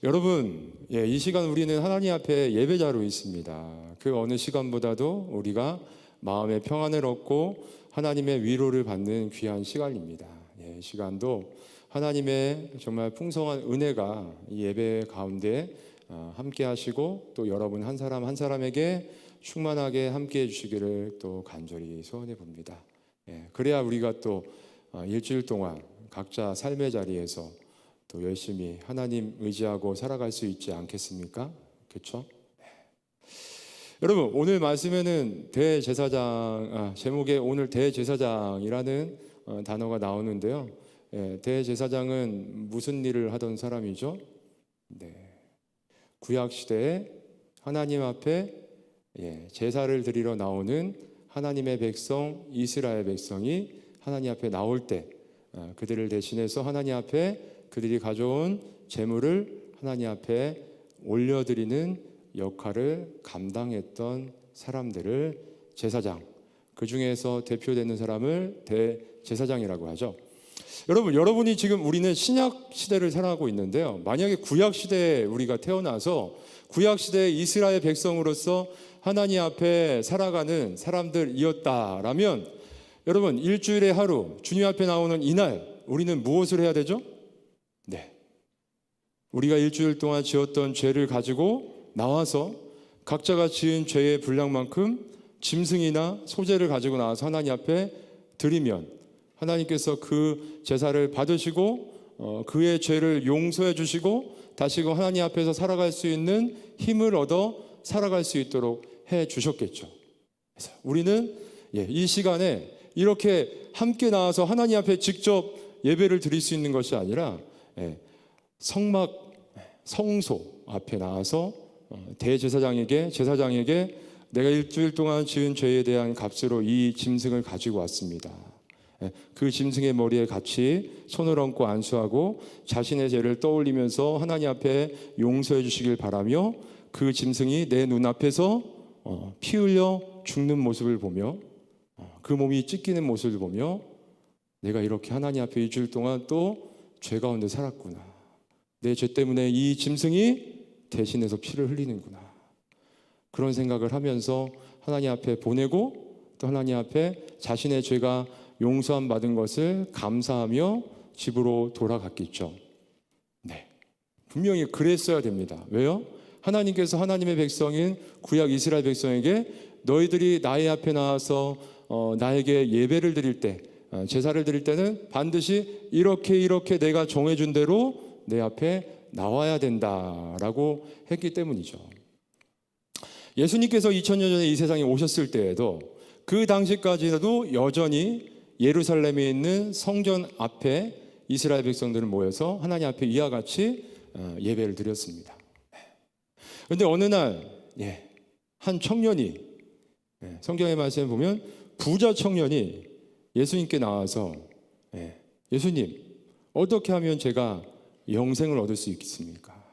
여러분, 이 시간 우리는 하나님 앞에 예배자로 있습니다. 그 어느 시간보다도 우리가 마음의 평안을 얻고 하나님의 위로를 받는 귀한 시간입니다. 이 시간도 하나님의 정말 풍성한 은혜가 이 예배 가운데 함께 하시고 또 여러분 한 사람 한 사람에게 충만하게 함께 해주시기를 또 간절히 소원해 봅니다. 그래야 우리가 또 일주일 동안 각자 삶의 자리에서 또 열심히 하나님 의지하고 살아갈 수 있지 않겠습니까? 그렇죠? 여러분, 오늘 말씀에는 대제사장, 제목에 오늘 대제사장이라는 단어가 나오는데요. 대제사장은 무슨 일을 하던 사람이죠? 구약시대에 하나님 앞에 제사를 드리러 나오는 하나님의 백성, 이스라엘 백성이 하나님 앞에 나올 때 그들을 대신해서 하나님 앞에 그들이 가져온 제물을 하나님 앞에 올려드리는 역할을 감당했던 사람들을 제사장, 그 중에서 대표되는 사람을 대제사장이라고 하죠. 여러분이 지금 우리는 신약 시대를 살아가고 있는데요. 만약에 구약 시대에 우리가 태어나서 구약 시대의 이스라엘 백성으로서 하나님 앞에 살아가는 사람들이었다라면 여러분, 일주일에 하루 주님 앞에 나오는 이날 우리는 무엇을 해야 되죠? 우리가 일주일 동안 지었던 죄를 가지고 나와서 각자가 지은 죄의 분량만큼 짐승이나 소제를 가지고 나와서 하나님 앞에 드리면 하나님께서 그 제사를 받으시고 그의 죄를 용서해 주시고 다시금 하나님 앞에서 살아갈 수 있는 힘을 얻어 살아갈 수 있도록 해 주셨겠죠. 그래서 우리는 이 시간에 이렇게 함께 나와서 하나님 앞에 직접 예배를 드릴 수 있는 것이 아니라 성소 앞에 나와서 제사장에게 내가 일주일 동안 지은 죄에 대한 값으로 이 짐승을 가지고 왔습니다. 그 짐승의 머리에 같이 손을 얹고 안수하고 자신의 죄를 떠올리면서 하나님 앞에 용서해 주시길 바라며 그 짐승이 내 눈앞에서 피 흘려 죽는 모습을 보며 그 몸이 찢기는 모습을 보며 내가 이렇게 하나님 앞에 일주일 동안 또 죄 가운데 살았구나. 내 죄 때문에 이 짐승이 대신해서 피를 흘리는구나. 그런 생각을 하면서 하나님 앞에 보내고 또 하나님 앞에 자신의 죄가 용서함 받은 것을 감사하며 집으로 돌아갔겠죠. 분명히 그랬어야 됩니다. 왜요? 하나님께서 하나님의 백성인 구약 이스라엘 백성에게 너희들이 나의 앞에 나와서 나에게 예배를 드릴 때 제사를 드릴 때는 반드시 이렇게 내가 정해준 대로 내 앞에 나와야 된다라고 했기 때문이죠. 예수님께서 2000년 전에 이 세상에 오셨을 때에도 그 당시까지도 여전히 예루살렘에 있는 성전 앞에 이스라엘 백성들은 모여서 하나님 앞에 이와 같이 예배를 드렸습니다. 그런데 어느 날 한 청년이 성경의 말씀에 보면 부자 청년이 예수님께 나와서 예수님, 어떻게 하면 제가 영생을 얻을 수 있겠습니까?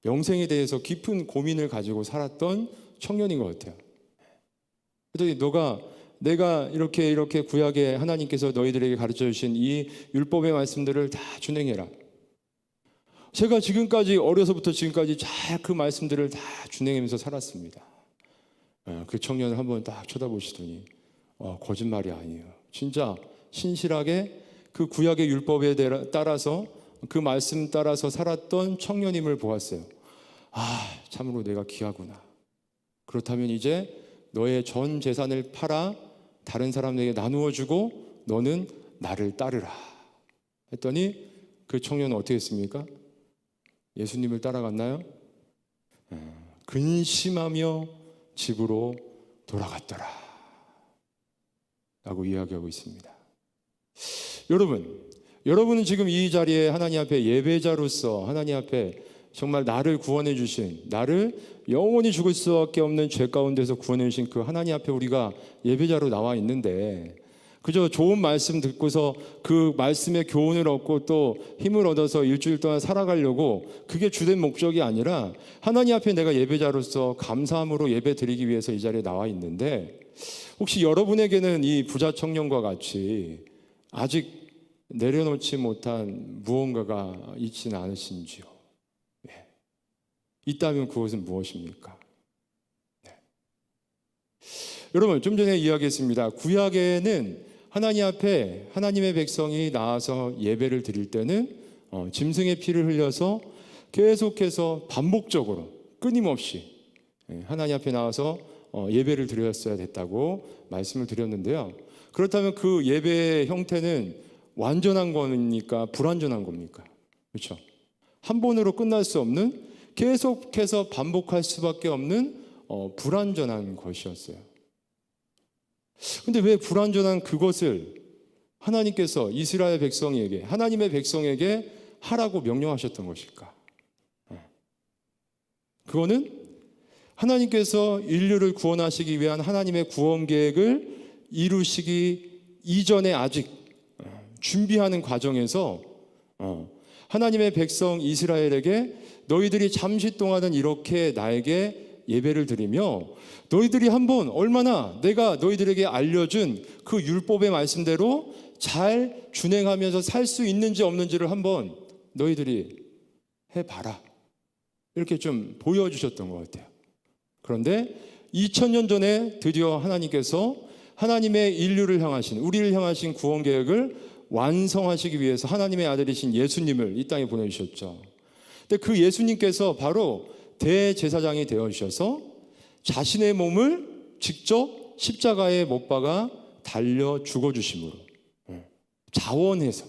영생에 대해서 깊은 고민을 가지고 살았던 청년인 것 같아요. 그랬더니 내가 이렇게 구약에 하나님께서 너희들에게 가르쳐 주신 이 율법의 말씀들을 다 준행해라. 제가 지금까지 어려서부터 지금까지 잘 그 말씀들을 다 준행하면서 살았습니다. 그 청년을 한번 딱 쳐다보시더니 거짓말이 아니에요. 진짜 신실하게 그 구약의 율법에 따라서 그 말씀 따라서 살았던 청년임을 보았어요. 참으로 내가 귀하구나. 그렇다면 이제 너의 전 재산을 팔아 다른 사람에게 나누어 주고 너는 나를 따르라 했더니 그 청년은 어떻게 했습니까? 예수님을 따라갔나요? 근심하며 집으로 돌아갔더라 라고 이야기하고 있습니다. 여러분은 지금 이 자리에 하나님 앞에 예배자로서 하나님 앞에 정말 나를 구원해 주신, 나를 영원히 죽을 수밖에 없는 죄 가운데서 구원해 주신 그 하나님 앞에 우리가 예배자로 나와 있는데 그저 좋은 말씀 듣고서 그 말씀의 교훈을 얻고 또 힘을 얻어서 일주일 동안 살아가려고 그게 주된 목적이 아니라 하나님 앞에 내가 예배자로서 감사함으로 예배 드리기 위해서 이 자리에 나와 있는데 혹시 여러분에게는 이 부자 청년과 같이 아직 내려놓지 못한 무언가가 있지는 않으신지요? 있다면 그것은 무엇입니까? 네. 여러분, 좀 전에 이야기했습니다. 구약에는 하나님 앞에 하나님의 백성이 나와서 예배를 드릴 때는 짐승의 피를 흘려서 계속해서 반복적으로 끊임없이 하나님 앞에 나와서 예배를 드렸어야 됐다고 말씀을 드렸는데요. 그렇다면 그 예배의 형태는 완전한 거니까 불완전한 겁니까? 그렇죠? 한 번으로 끝날 수 없는, 계속해서 반복할 수밖에 없는 불완전한 것이었어요. 근데 왜 불완전한 그것을 하나님께서 이스라엘 백성에게, 하나님의 백성에게 하라고 명령하셨던 것일까? 그거는 하나님께서 인류를 구원하시기 위한 하나님의 구원 계획을 이루시기 이전에 아직 준비하는 과정에서 하나님의 백성 이스라엘에게 너희들이 잠시 동안은 이렇게 나에게 예배를 드리며 너희들이 한번 얼마나 내가 너희들에게 알려준 그 율법의 말씀대로 잘 준행하면서 살 수 있는지 없는지를 한번 너희들이 해봐라, 이렇게 좀 보여주셨던 것 같아요. 그런데 2000년 전에 드디어 하나님께서 하나님의 인류를 향하신, 우리를 향하신 구원 계획을 완성하시기 위해서 하나님의 아들이신 예수님을 이 땅에 보내주셨죠. 근데 그 예수님께서 바로 대제사장이 되어주셔서 자신의 몸을 직접 십자가에 못 박아 달려 죽어주심으로, 자원해서,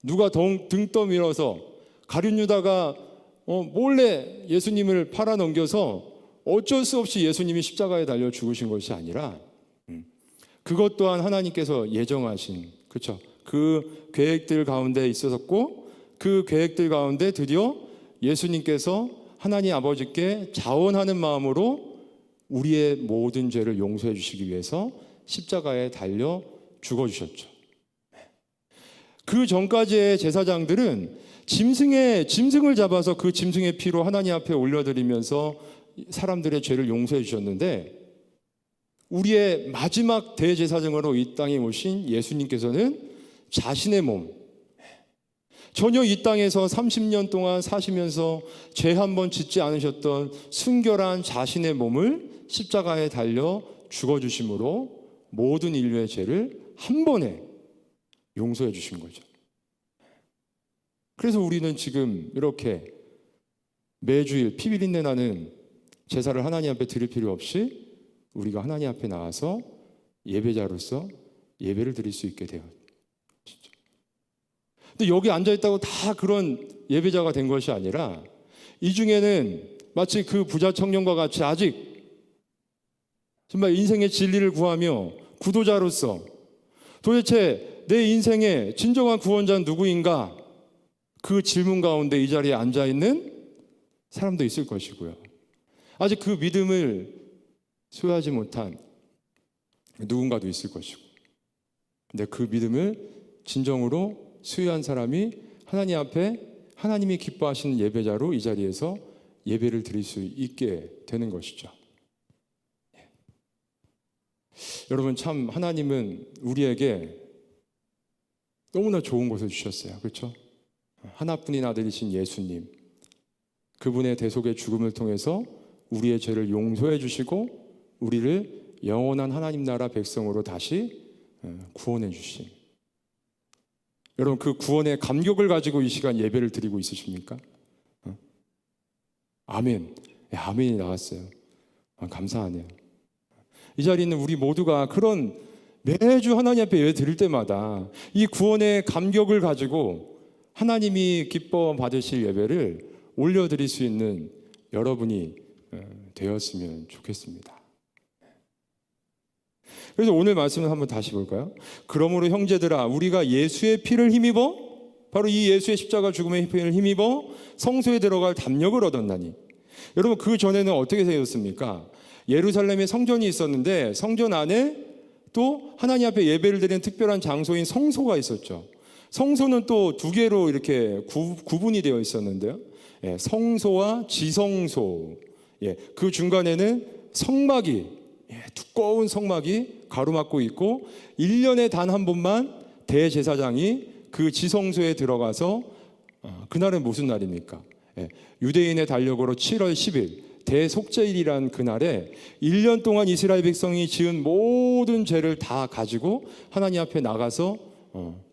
누가 등 떠밀어서 가룟 유다가 몰래 예수님을 팔아넘겨서 어쩔 수 없이 예수님이 십자가에 달려 죽으신 것이 아니라, 그것 또한 하나님께서 예정하신, 그렇죠, 그 계획들 가운데 있었고, 그 계획들 가운데 드디어 예수님께서 하나님 아버지께 자원하는 마음으로 우리의 모든 죄를 용서해 주시기 위해서 십자가에 달려 죽어주셨죠. 그 전까지의 제사장들은 짐승을 잡아서 그 짐승의 피로 하나님 앞에 올려드리면서 사람들의 죄를 용서해 주셨는데, 우리의 마지막 대제사장으로 이 땅에 오신 예수님께서는 자신의 몸, 전혀 이 땅에서 30년 동안 사시면서 죄 한 번 짓지 않으셨던 순결한 자신의 몸을 십자가에 달려 죽어주심으로 모든 인류의 죄를 한 번에 용서해 주신 거죠. 그래서 우리는 지금 이렇게 매주일 피비린내 나는 제사를 하나님 앞에 드릴 필요 없이 우리가 하나님 앞에 나와서 예배자로서 예배를 드릴 수 있게 되었죠. 근데 여기 앉아있다고 다 그런 예배자가 된 것이 아니라, 이 중에는 마치 그 부자 청년과 같이 아직 정말 인생의 진리를 구하며 구도자로서 도대체 내 인생의 진정한 구원자는 누구인가, 그 질문 가운데 이 자리에 앉아있는 사람도 있을 것이고요, 아직 그 믿음을 소유하지 못한 누군가도 있을 것이고, 근데 그 믿음을 진정으로 수요한 사람이 하나님 앞에 하나님이 기뻐하시는 예배자로 이 자리에서 예배를 드릴 수 있게 되는 것이죠. 여러분, 참 하나님은 우리에게 너무나 좋은 것을 주셨어요. 그렇죠? 하나뿐인 아들이신 예수님, 그분의 대속의 죽음을 통해서 우리의 죄를 용서해 주시고 우리를 영원한 하나님 나라 백성으로 다시 구원해 주신, 여러분, 그 구원의 감격을 가지고 이 시간 예배를 드리고 있으십니까? 아멘. 아멘이 나왔어요. 감사하네요. 이 자리에 있는 우리 모두가 그런 매주 하나님 앞에 예배 드릴 때마다 이 구원의 감격을 가지고 하나님이 기뻐 받으실 예배를 올려드릴 수 있는 여러분이 되었으면 좋겠습니다. 그래서 오늘 말씀을 한번 다시 볼까요? 그러므로 형제들아, 우리가 예수의 피를 힘입어, 바로 이 예수의 십자가 죽음의 피를 힘입어 성소에 들어갈 담력을 얻었나니. 여러분, 그 전에는 어떻게 되었습니까? 예루살렘에 성전이 있었는데 성전 안에 또 하나님 앞에 예배를 드리는 특별한 장소인 성소가 있었죠. 성소는 또 두 개로 이렇게 구분이 되어 있었는데요, 성소와 지성소, 그 중간에는 성막이, 두꺼운 성막이 가로막고 있고, 1년에 단 한 번만 대제사장이 그 지성소에 들어가서, 그날은 무슨 날입니까? 유대인의 달력으로 7월 10일 대속죄일이란 그날에 1년 동안 이스라엘 백성이 지은 모든 죄를 다 가지고 하나님 앞에 나가서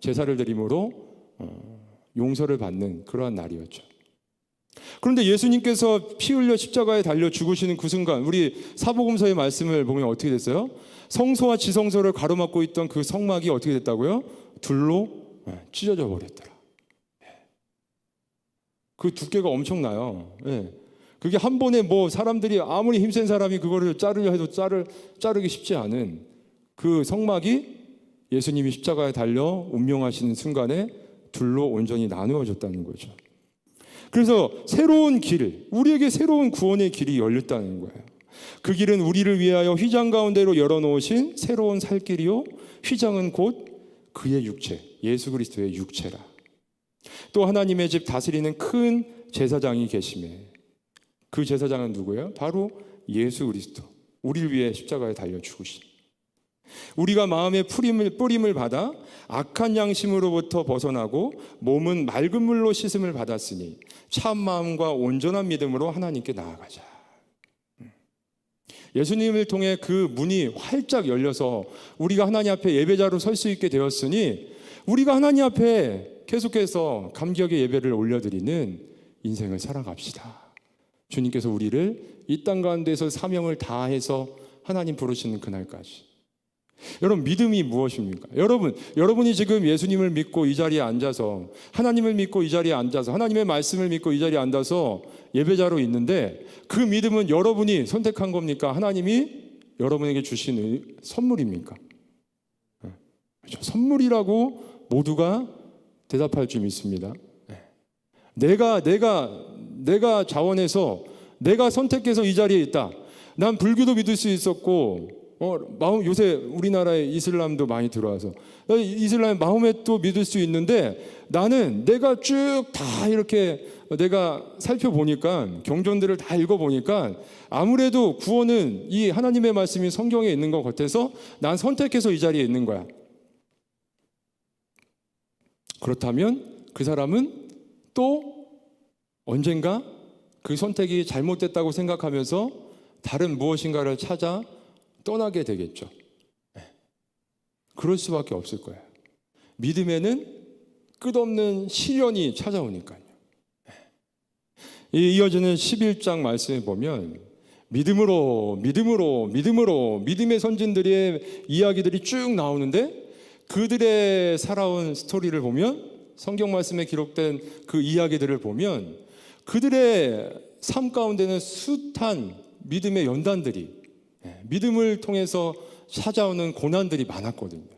제사를 드림으로 용서를 받는 그러한 날이었죠. 그런데 예수님께서 피 흘려 십자가에 달려 죽으시는 그 순간 우리 사복음서의 말씀을 보면 어떻게 됐어요? 성소와 지성소를 가로막고 있던 그 성막이 어떻게 됐다고요? 둘로 찢어져 버렸더라. 그 두께가 엄청나요. 그게 한 번에 뭐 사람들이 아무리 힘센 사람이 그거를 자르려 해도 자르기 쉽지 않은 그 성막이 예수님이 십자가에 달려 운명하시는 순간에 둘로 온전히 나누어졌다는 거죠. 그래서 새로운 길, 우리에게 새로운 구원의 길이 열렸다는 거예요. 그 길은 우리를 위하여 휘장 가운데로 열어놓으신 새로운 살 길이요, 휘장은 곧 그의 육체, 예수 그리스도의 육체라. 또 하나님의 집 다스리는 큰 제사장이 계시매 그 제사장은 누구예요? 바로 예수 그리스도, 우리를 위해 십자가에 달려 죽으신. 우리가 마음의 뿌림을 받아 악한 양심으로부터 벗어나고 몸은 맑은 물로 씻음을 받았으니 참 마음과 온전한 믿음으로 하나님께 나아가자. 예수님을 통해 그 문이 활짝 열려서 우리가 하나님 앞에 예배자로 설 수 있게 되었으니 우리가 하나님 앞에 계속해서 감격의 예배를 올려드리는 인생을 살아갑시다. 주님께서 우리를 이 땅 가운데서 사명을 다해서 하나님 부르시는 그날까지. 여러분, 믿음이 무엇입니까? 여러분이 지금 예수님을 믿고 이 자리에 앉아서, 하나님을 믿고 이 자리에 앉아서, 하나님의 말씀을 믿고 이 자리에 앉아서 예배자로 있는데 그 믿음은 여러분이 선택한 겁니까? 하나님이 여러분에게 주신 선물입니까? 그렇죠. 선물이라고 모두가 대답할 줄 믿습니다. 내가 자원해서 내가 선택해서 이 자리에 있다. 난 불교도 믿을 수 있었고 요새 우리나라에 이슬람도 많이 들어와서 이슬람 마호메도 믿을 수 있는데 나는 내가 쭉 다 이렇게 내가 살펴보니까 경전들을 다 읽어보니까 아무래도 구원은 이 하나님의 말씀이 성경에 있는 것 같아서 난 선택해서 이 자리에 있는 거야. 그렇다면 그 사람은 또 언젠가 그 선택이 잘못됐다고 생각하면서 다른 무엇인가를 찾아 떠나게 되겠죠. 그럴 수밖에 없을 거예요. 믿음에는 끝없는 시련이 찾아오니까요. 이어지는 11장 말씀에 보면 믿음으로 믿음의 선진들의 이야기들이 쭉 나오는데 그들의 살아온 스토리를 보면 성경 말씀에 기록된 그 이야기들을 보면 그들의 삶 가운데는 숱한 믿음의 연단들이 믿음을 통해서 찾아오는 고난들이 많았거든요.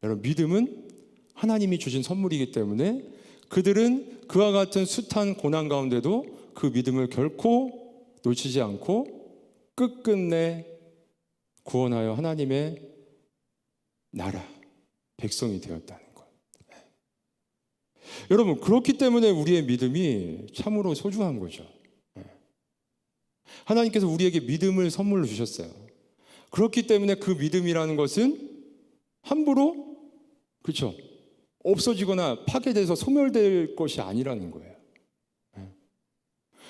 여러분, 믿음은 하나님이 주신 선물이기 때문에 그들은 그와 같은 숱한 고난 가운데도 그 믿음을 결코 놓치지 않고 끝끝내 구원하여 하나님의 나라, 백성이 되었다는 것. 여러분, 그렇기 때문에 우리의 믿음이 참으로 소중한 거죠. 하나님께서 우리에게 믿음을 선물로 주셨어요. 그렇기 때문에 그 믿음이라는 것은 함부로 그렇죠, 없어지거나 파괴돼서 소멸될 것이 아니라는 거예요.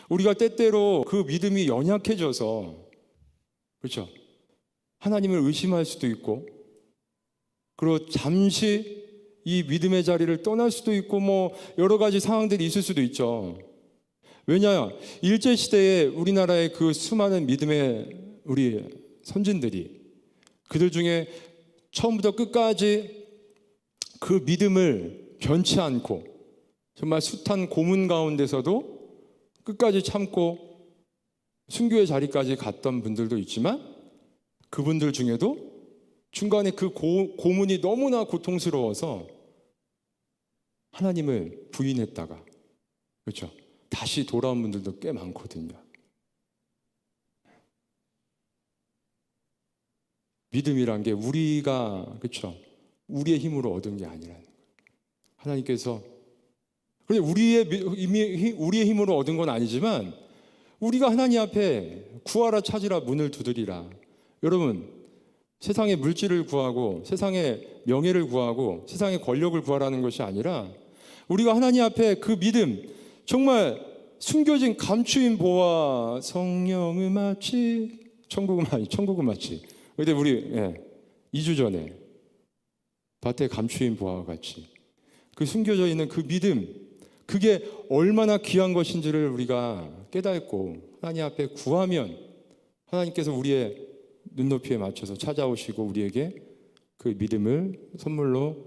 우리가 때때로 그 믿음이 연약해져서 그렇죠, 하나님을 의심할 수도 있고 그리고 잠시 이 믿음의 자리를 떠날 수도 있고 뭐 여러 가지 상황들이 있을 수도 있죠. 왜냐, 일제시대에 우리나라의 그 수많은 믿음의 우리 선진들이 그들 중에 처음부터 끝까지 그 믿음을 변치 않고 정말 숱한 고문 가운데서도 끝까지 참고 순교의 자리까지 갔던 분들도 있지만 그분들 중에도 중간에 그 고문이 너무나 고통스러워서 하나님을 부인했다가 그렇죠, 다시 돌아온 분들도 꽤 많거든요. 믿음이란 게 우리가 그렇죠, 우리의 힘으로 얻은 게 아니라는 거예요. 하나님께서 그런데 우리의 힘으로 얻은 건 아니지만 우리가 하나님 앞에 구하라 찾으라 문을 두드리라. 여러분, 세상의 물질을 구하고 세상의 명예를 구하고 세상의 권력을 구하라는 것이 아니라 우리가 하나님 앞에 그 믿음, 정말 숨겨진 감추인 보화, 성령의 마치 천국의 마치. 근데 우리 2주 전에 밭에 감추인 보화와 같이 그 숨겨져 있는 그 믿음, 그게 얼마나 귀한 것인지를 우리가 깨닫고 하나님 앞에 구하면 하나님께서 우리의 눈높이에 맞춰서 찾아오시고 우리에게 그 믿음을 선물로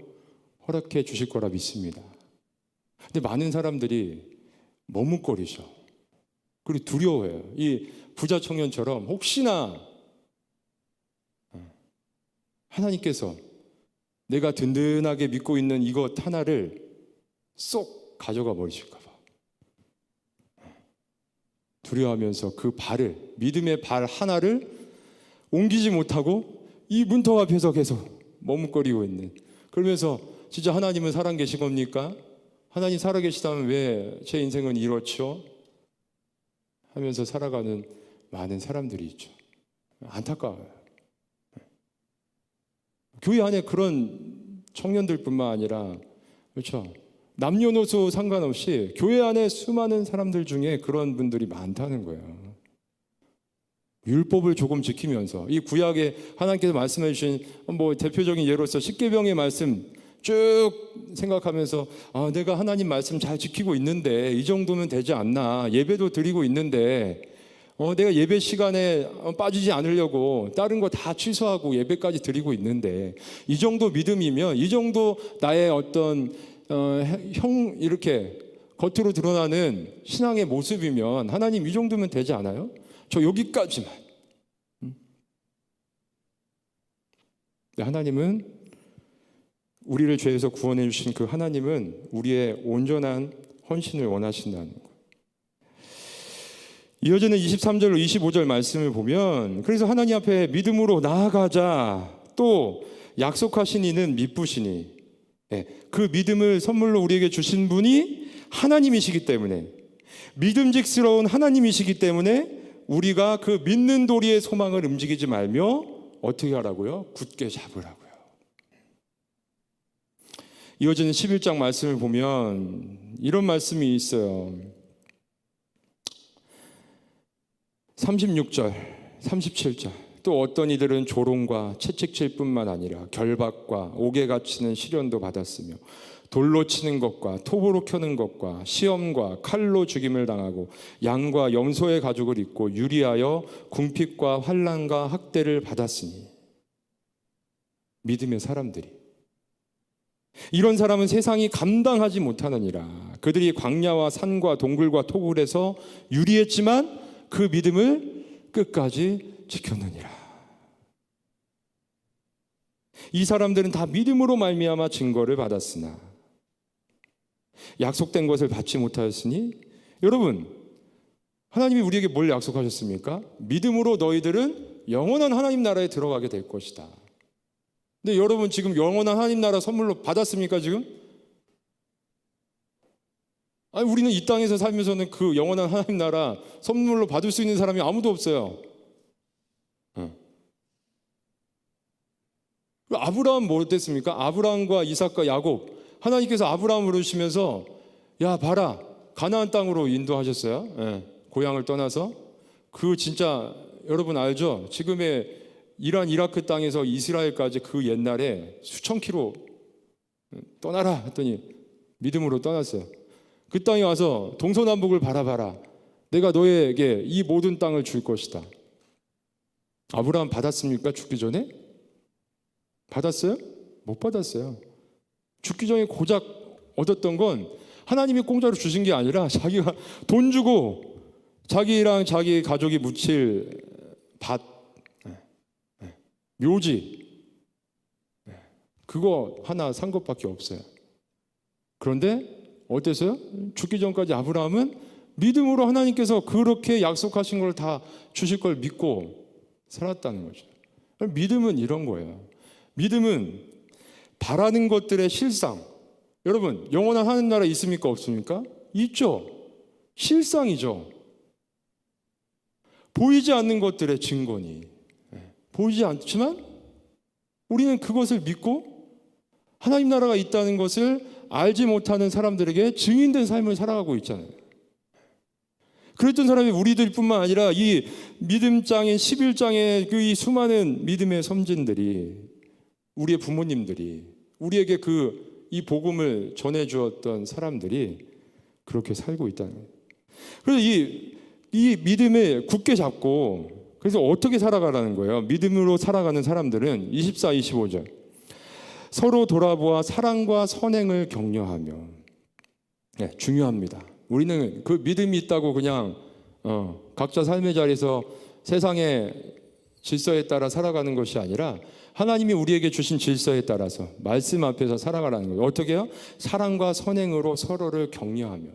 허락해 주실 거라 믿습니다. 근데 많은 사람들이 머뭇거리죠. 그리고 두려워해요. 이 부자 청년처럼 혹시나 하나님께서 내가 든든하게 믿고 있는 이것 하나를 쏙 가져가 버리실까 봐 두려워하면서 그 발을, 믿음의 발 하나를 옮기지 못하고 이 문턱 앞에서 계속 머뭇거리고 있는, 그러면서 진짜 하나님은 살아계신 겁니까? 하나님 살아계시다면 왜 제 인생은 이렇죠? 하면서 살아가는 많은 사람들이 있죠. 안타까워요. 교회 안에 그런 청년들뿐만 아니라, 그렇죠, 남녀노소 상관없이 교회 안에 수많은 사람들 중에 그런 분들이 많다는 거예요. 율법을 조금 지키면서 이 구약에 하나님께서 말씀해 주신 대표적인 예로서 십계명의 말씀 쭉 생각하면서 내가 하나님 말씀 잘 지키고 있는데 이 정도면 되지 않나, 예배도 드리고 있는데 내가 예배 시간에 빠지지 않으려고 다른 거 다 취소하고 예배까지 드리고 있는데 이 정도 믿음이면, 이 정도 나의 어떤 이렇게 겉으로 드러나는 신앙의 모습이면 하나님 이 정도면 되지 않아요? 저 여기까지만. 하나님은, 우리를 죄에서 구원해 주신 그 하나님은 우리의 온전한 헌신을 원하신다는 거예요. 이어지는 23절로 25절 말씀을 보면, 그래서 하나님 앞에 믿음으로 나아가자, 또 약속하신 이는 미쁘시니, 그 믿음을 선물로 우리에게 주신 분이 하나님이시기 때문에, 믿음직스러운 하나님이시기 때문에 우리가 그 믿는 도리의 소망을 움직이지 말며 어떻게 하라고요? 굳게 잡으라고요. 이어지는 11장 말씀을 보면 이런 말씀이 있어요. 36절, 37절. 또 어떤 이들은 조롱과 채찍질 뿐만 아니라 결박과 옥에 갇히는 시련도 받았으며 돌로 치는 것과 톱으로 켜는 것과 시험과 칼로 죽임을 당하고 양과 염소의 가죽을 입고 유리하여 궁핍과 환난과 학대를 받았으니. 믿음의 사람들이, 이런 사람은 세상이 감당하지 못하느니라. 그들이 광야와 산과 동굴과 토굴에서 유리했지만 그 믿음을 끝까지 지켰느니라. 이 사람들은 다 믿음으로 말미암아 증거를 받았으나 약속된 것을 받지 못하였으니. 여러분, 하나님이 우리에게 뭘 약속하셨습니까? 믿음으로 너희들은 영원한 하나님 나라에 들어가게 될 것이다. 근데 여러분 지금 영원한 하나님 나라 선물로 받았습니까 지금? 아니, 우리는 이 땅에서 살면서는 그 영원한 하나님 나라 선물로 받을 수 있는 사람이 아무도 없어요. 아브라함 뭐 어땠습니까? 아브라함과 이삭과 야곱, 하나님께서 아브라함을 부르시면서 야 봐라, 가나안 땅으로 인도하셨어요. 고향을 떠나서. 그 진짜 여러분 알죠? 지금의 이란 이라크 땅에서 이스라엘까지 그 옛날에 수천 킬로 떠나라 했더니 믿음으로 떠났어요. 그 땅에 와서 동서남북을 바라봐라, 내가 너에게 이 모든 땅을 줄 것이다. 아브라함 받았습니까? 죽기 전에? 받았어요? 못 받았어요. 죽기 전에 고작 얻었던 건 하나님이 공짜로 주신 게 아니라 자기가 돈 주고 자기랑 자기 가족이 묻힐 밭, 묘지, 그거 하나 산 것밖에 없어요. 그런데 어땠어요? 죽기 전까지 아브라함은 믿음으로 하나님께서 그렇게 약속하신 걸 다 주실 걸 믿고 살았다는 거죠. 믿음은 이런 거예요. 믿음은 바라는 것들의 실상. 여러분, 영원한 하나님 나라 있습니까? 없습니까? 있죠. 실상이죠. 보이지 않는 것들의 증거니. 보이지 않지만 우리는 그것을 믿고 하나님 나라가 있다는 것을 알지 못하는 사람들에게 증인된 삶을 살아가고 있잖아요. 그랬던 사람이 우리들뿐만 아니라 이 믿음장인 11장의 그 이 수많은 믿음의 선진들이, 우리의 부모님들이, 우리에게 이 복음을 전해주었던 사람들이 그렇게 살고 있다는 거예요. 그래서 이 믿음을 굳게 잡고, 그래서 어떻게 살아가라는 거예요? 믿음으로 살아가는 사람들은 24, 25절 서로 돌아보아 사랑과 선행을 격려하며. 네, 중요합니다. 우리는 그 믿음이 있다고 그냥 각자 삶의 자리에서 세상의 질서에 따라 살아가는 것이 아니라 하나님이 우리에게 주신 질서에 따라서 말씀 앞에서 살아가라는 거예요. 어떻게 해요? 사랑과 선행으로 서로를 격려하며.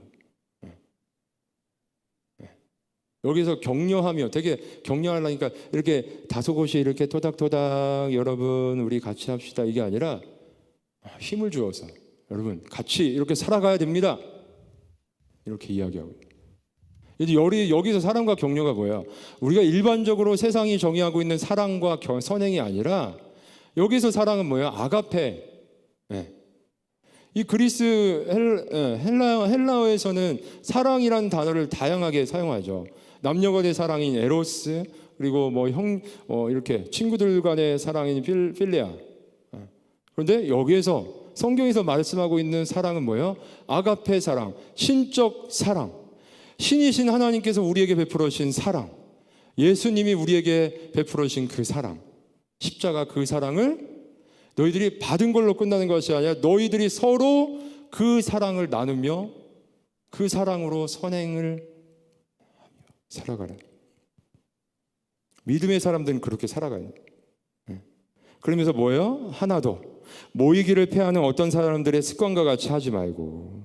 여기서 격려하며, 되게 격려하려니까 이렇게 다소곳이 이렇게 토닥토닥 여러분 우리 같이 합시다, 이게 아니라 힘을 주어서 여러분 같이 이렇게 살아가야 됩니다, 이렇게 이야기하고. 여기서 사랑과 격려가 뭐예요? 우리가 일반적으로 세상이 정의하고 있는 사랑과 선행이 아니라 여기서 사랑은 뭐예요? 아가페. 이 그리스 헬라어에서는 사랑이라는 단어를 다양하게 사용하죠. 남녀간의 사랑인 에로스, 그리고 이렇게 친구들 간의 사랑인 필레아. 그런데 여기에서 성경에서 말씀하고 있는 사랑은 뭐예요? 아가페 사랑, 신적 사랑. 신이신 하나님께서 우리에게 베풀어 주신 사랑, 예수님이 우리에게 베풀어 주신 그 사랑, 십자가 그 사랑을 너희들이 받은 걸로 끝나는 것이 아니라 너희들이 서로 그 사랑을 나누며 그 사랑으로 선행을 살아가라. 믿음의 사람들은 그렇게 살아가요. 그러면서 뭐예요? 하나 더, 모이기를 패하는 어떤 사람들의 습관과 같이 하지 말고.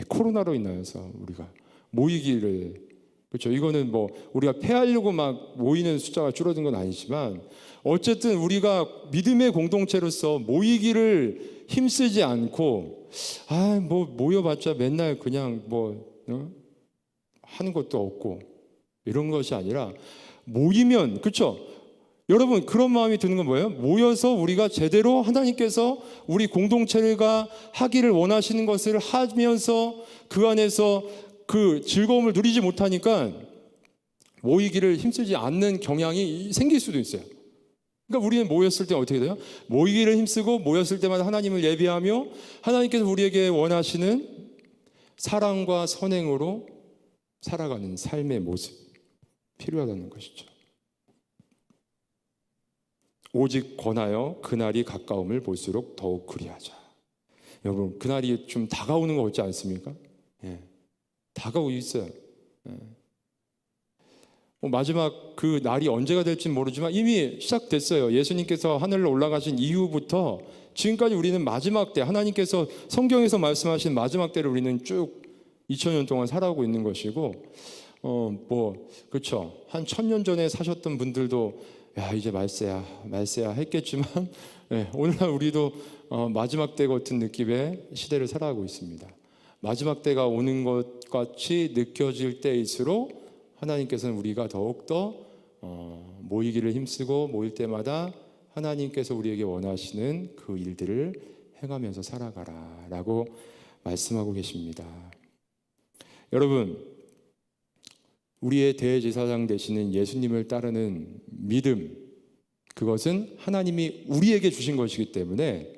코로나로 인하여서 우리가 모이기를, 그렇죠, 이거는 우리가 패하려고 막 모이는 숫자가 줄어든 건 아니지만 어쨌든 우리가 믿음의 공동체로서 모이기를 힘쓰지 않고 모여봤자 맨날 그냥 하는 것도 없고 이런 것이 아니라 모이면, 그렇죠, 여러분 그런 마음이 드는 건 뭐예요? 모여서 우리가 제대로 하나님께서 우리 공동체가 하기를 원하시는 것을 하면서 그 안에서 그 즐거움을 누리지 못하니까 모이기를 힘쓰지 않는 경향이 생길 수도 있어요. 그러니까 우리는 모였을 때 어떻게 돼요? 모이기를 힘쓰고 모였을 때마다 하나님을 예배하며 하나님께서 우리에게 원하시는 사랑과 선행으로 살아가는 삶의 모습 필요하다는 것이죠. 오직 권하여 그날이 가까움을 볼수록 더욱 그리하자. 여러분 그날이 좀 다가오는 것 같지 않습니까? 다가오고 있어요. 마지막 그 날이 언제가 될지는 모르지만 이미 시작됐어요. 예수님께서 하늘로 올라가신 이후부터 지금까지 우리는 마지막 때, 하나님께서 성경에서 말씀하신 마지막 때를 우리는 쭉 2000년 동안 살아오고 있는 것이고, 그렇죠, 한 1000년 전에 사셨던 분들도 이제 말세야 했겠지만 오늘날 우리도 마지막 때 같은 느낌의 시대를 살아가고 있습니다. 마지막 때가 오는 것 같이 느껴질 때일수록 하나님께서는 우리가 더욱더 모이기를 힘쓰고 모일 때마다 하나님께서 우리에게 원하시는 그 일들을 행하면서 살아가라 라고 말씀하고 계십니다. 여러분, 우리의 대제사장 되시는 예수님을 따르는 믿음, 그것은 하나님이 우리에게 주신 것이기 때문에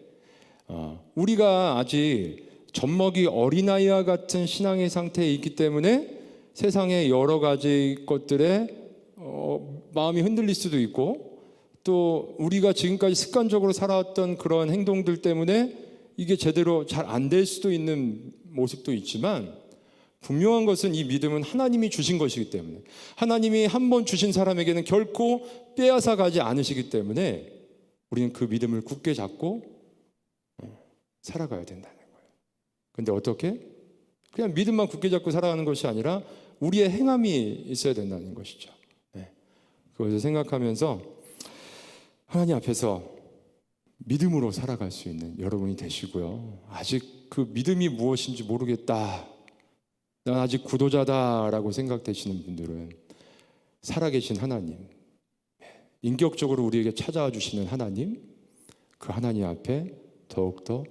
우리가 아직 젖먹이 어린아이와 같은 신앙의 상태에 있기 때문에 세상의 여러 가지 것들에 마음이 흔들릴 수도 있고, 또 우리가 지금까지 습관적으로 살아왔던 그런 행동들 때문에 이게 제대로 잘 안 될 수도 있는 모습도 있지만, 분명한 것은 이 믿음은 하나님이 주신 것이기 때문에, 하나님이 한 번 주신 사람에게는 결코 빼앗아 가지 않으시기 때문에 우리는 그 믿음을 굳게 잡고 살아가야 된다는 거예요. 근데 어떻게? 그냥 믿음만 굳게 잡고 살아가는 것이 아니라 우리의 행함이 있어야 된다는 것이죠. 그것을 생각하면서 하나님 앞에서 믿음으로 살아갈 수 있는 여러분이 되시고요. 아직 그 믿음이 무엇인지 모르겠다, 난 아직 구도자다라고 생각되시는 분들은 살아계신 하나님, 인격적으로 우리에게 찾아와 주시는 하나님, 그 하나님 앞에 더욱더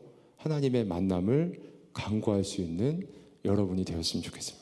하나님의 만남을 간구할 수 있는 여러분이 되었으면 좋겠습니다.